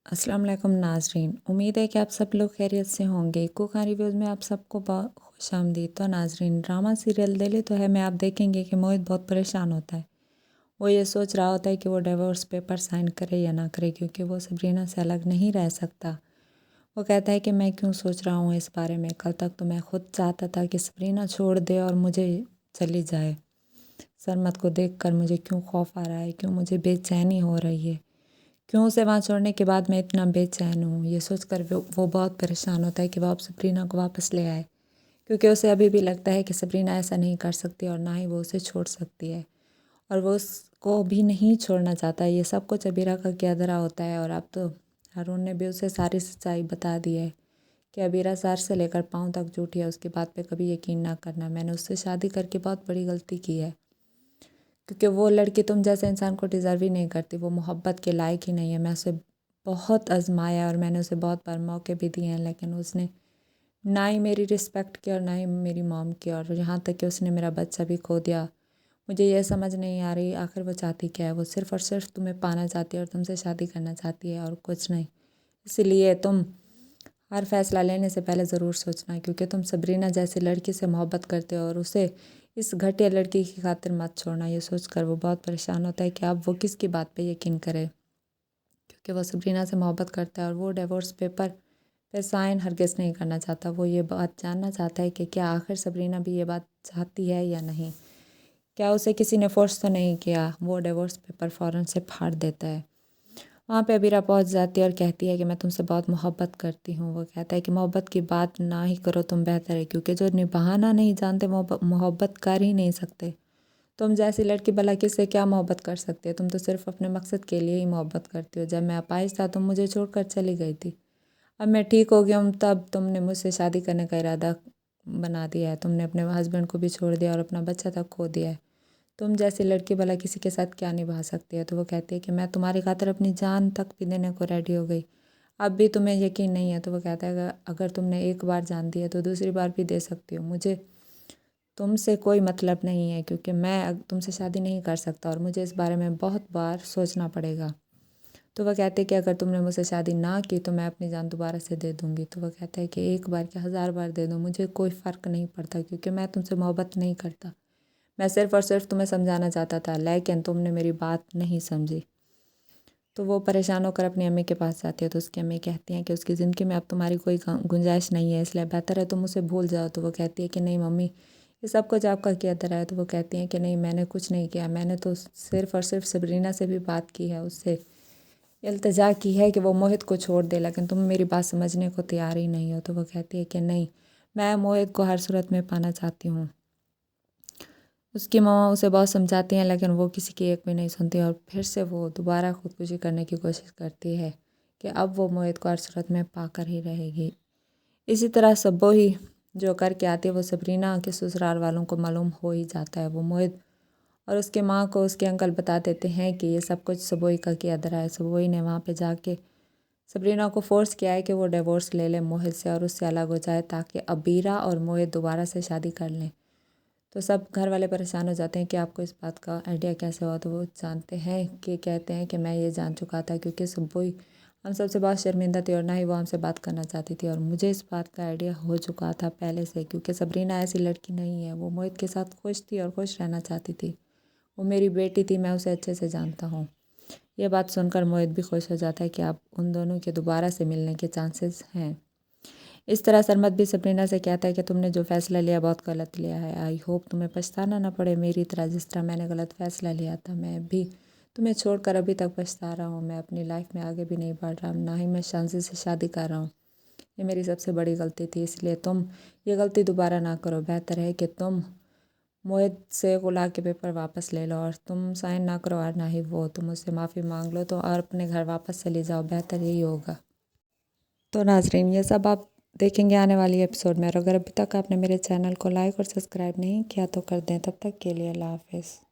अस्सलाम वालेकुम नाज़रीन, उम्मीद है कि आप सब लोग खैरियत से होंगे। कुक हाँ रिव्यूज़ में आप सबको बहुत खुशामदीद। तो नाज़रीन, ड्रामा सीरियल दिल ही तो है में आप देखेंगे कि मोहित बहुत परेशान होता है। वो ये सोच रहा होता है कि वो डिवोर्स पेपर साइन करे या ना करे, क्योंकि वो सबरीना से अलग नहीं रह सकता। वो कहता है कि मैं क्यों सोच रहा हूँ इस बारे में, कल तक तो मैं खुद चाहता था कि सबरीना छोड़ दे और मुझे चली जाए। सरमत को देखकर मुझे क्यों खौफ आ रहा है, क्यों मुझे बेचैनी हो रही है, क्यों उसे वहाँ छोड़ने के बाद मैं इतना बेचैन हूँ। ये सोचकर वो बहुत परेशान होता है कि वो अब सबरीना को वापस ले आए, क्योंकि उसे अभी भी लगता है कि सबरीना ऐसा नहीं कर सकती और ना ही वो उसे छोड़ सकती है, और वो उसको भी नहीं छोड़ना चाहता। ये सब कुछ अबीरा का किया धरा होता है, और अब तो हारून ने भी उसे सारी सच्चाई बता दी है कि अबीरा सर से लेकर पाँव तक झूठी है। उसकी बात पे कभी यकीन ना करना। मैंने उससे शादी करके बहुत बड़ी गलती की है, क्योंकि वो लड़की तुम जैसे इंसान को डिज़र्व ही नहीं करती। वो मोहब्बत के लायक ही नहीं है। मैं उसे बहुत आजमाया और मैंने उसे बहुत बार मौके भी दिए हैं, लेकिन उसने ना ही मेरी रिस्पेक्ट की और ना ही मेरी मॉम की, और यहाँ तक कि उसने मेरा बच्चा भी खो दिया। मुझे ये समझ नहीं आ रही आखिर वो चाहती क्या है। वो सिर्फ़ और सिर्फ तुम्हें पाना चाहती है और तुमसे शादी करना चाहती है, और कुछ नहीं। इसीलिए तुम हर फैसला लेने से पहले ज़रूर सोचना, क्योंकि तुम सबरीना जैसी लड़की से मोहब्बत करते हो और उसे इस घटिया लड़की की खातिर मत छोड़ना। ये सोचकर वो बहुत परेशान होता है कि अब वो किसकी बात पे यकीन करे, क्योंकि वो सबरीना से मोहब्बत करता है और वो डिवोर्स पेपर पे साइन हरगिज़ नहीं करना चाहता। वो ये बात जानना चाहता है कि क्या आखिर सबरीना भी ये बात चाहती है या नहीं, क्या उसे किसी ने फोर्स तो नहीं किया। वो डिवोर्स पेपर फ़ौरन से फाड़ देता है। वहाँ पे अबीरा पहुँच जाती है और कहती है कि मैं तुमसे बहुत मोहब्बत करती हूँ। वो कहता है कि मोहब्बत की बात ना ही करो तुम, बेहतर है, क्योंकि जो निभाना नहीं जानते वो मोहब्बत कर ही नहीं सकते। तुम जैसी लड़की भला किससे क्या मोहब्बत कर सकती है। तुम तो सिर्फ अपने मकसद के लिए ही मोहब्बत करती हो। जब मैं अपाहिज था तुम मुझे छोड़कर चली गई थी। अब मैं ठीक हो गया हूँ, तब तुमने मुझसे शादी करने का इरादा बना दिया है। तुमने अपने हस्बैंड को भी छोड़ दिया और अपना बच्चा तक खो दिया है। तुम जैसी लड़की भला किसी के साथ क्या निभा सकती है। तो वो कहती है कि मैं तुम्हारी खातिर अपनी जान तक भी देने को रेडी हो गई, अब भी तुम्हें यकीन नहीं है। तो वो कहता है अगर तुमने एक बार जान दी है तो दूसरी बार भी दे सकती हो। मुझे तुमसे कोई मतलब नहीं है, क्योंकि मैं तुमसे शादी नहीं कर सकता और मुझे इस बारे में बहुत बार सोचना पड़ेगा। तो वह कहते हैं कि अगर तुमने मुझसे शादी ना की तो मैं अपनी जान दोबारा से दे दूँगी। तो वह कहता है कि एक बार क्या 1000 बार दे दो, मुझे कोई फ़र्क नहीं पड़ता, क्योंकि मैं तुमसे मोहब्बत नहीं करता। मैं सिर्फ़ और सिर्फ तुम्हें समझाना चाहता था, लेकिन तुमने मेरी बात नहीं समझी। तो वो परेशान होकर अपनी अम्मी के पास जाती है। तो उसकी अम्मी कहती हैं कि उसकी ज़िंदगी में अब तुम्हारी कोई गुंजाइश नहीं है, इसलिए बेहतर है तुम उसे भूल जाओ। तो वो कहती है कि नहीं मम्मी, ये सब कुछ आपका किया धरा है। तो वो कहती हैं कि नहीं, मैंने कुछ नहीं किया। मैंने तो सिर्फ़ और सिर्फ सबरीना से भी बात की है, उससे इल्तिजा की है कि वो मोहित को छोड़ दे, लेकिन तुम मेरी बात समझने को तैयार ही नहीं हो। तो वो कहती है कि नहीं, मैं मोहित को हर सूरत में पाना चाहती हूँ। उसकी मम्मा उसे बहुत समझाती हैं, लेकिन वो किसी की एक भी नहीं सुनती, और फिर से वो दोबारा खुदकुशी करने की कोशिश करती है कि अब वो मोहित को हर सूरत में पाकर ही रहेगी। इसी तरह सब्बो ही जो करके आती है वो सबरीना के ससुराल वालों को मालूम हो ही जाता है। वो मोहित और उसके माँ को उसके अंकल बता देते हैं कि ये सब कुछ सबोई का किया धरा है। सबोई ने वहाँ पे जाके सबरीना को फोर्स किया है कि वो डिवोर्स ले ले मोहित से और उससे अलग हो जाए, ताकि अबीरा और मोहित दोबारा से शादी कर लें। तो सब घर वाले परेशान हो जाते हैं कि आपको इस बात का आइडिया कैसे हुआ। तो वो जानते हैं कि कहते हैं कि मैं ये जान चुका था, क्योंकि सुबह हम सबसे बहुत शर्मिंदा थी और ना ही वो हमसे बात करना चाहती थी, और मुझे इस बात का आइडिया हो चुका था पहले से, क्योंकि सबरीना ऐसी लड़की नहीं है। वो मोहित के साथ खुश थी और खुश रहना चाहती थी। वो मेरी बेटी थी, मैं उसे अच्छे से जानता हूँ। ये बात सुनकर मोहित भी खुश हो जाता है कि अब उन दोनों के दोबारा से मिलने के चांसेस हैं। इस तरह सरमत भी सबरीना से कहता है कि तुमने जो फ़ैसला लिया बहुत गलत लिया है। आई होप तुम्हें पछताना ना पड़े मेरी तरह, जिस तरह मैंने गलत फ़ैसला लिया था। मैं भी तुम्हें छोड़कर अभी तक पछता रहा हूँ। मैं अपनी लाइफ में आगे भी नहीं बढ़ रहा, ना ही मैं शांति से शादी कर रहा हूँ। ये मेरी सबसे बड़ी गलती थी, इसलिए तुम ये गलती दोबारा ना करो। बेहतर है कि तुम मोहित से गुला के पेपर वापस ले लो, और तुम साइन ना करो और ना ही वो। तुम उससे माफ़ी मांग लो तो और अपने घर वापस चले जाओ, बेहतर यही होगा। तो नाजरीन, ये सब आप देखेंगे आने वाली एपिसोड में, और अगर अभी तक आपने मेरे चैनल को लाइक और सब्सक्राइब नहीं किया तो कर दें। तब तक के लिए अल्लाह हाफिज़।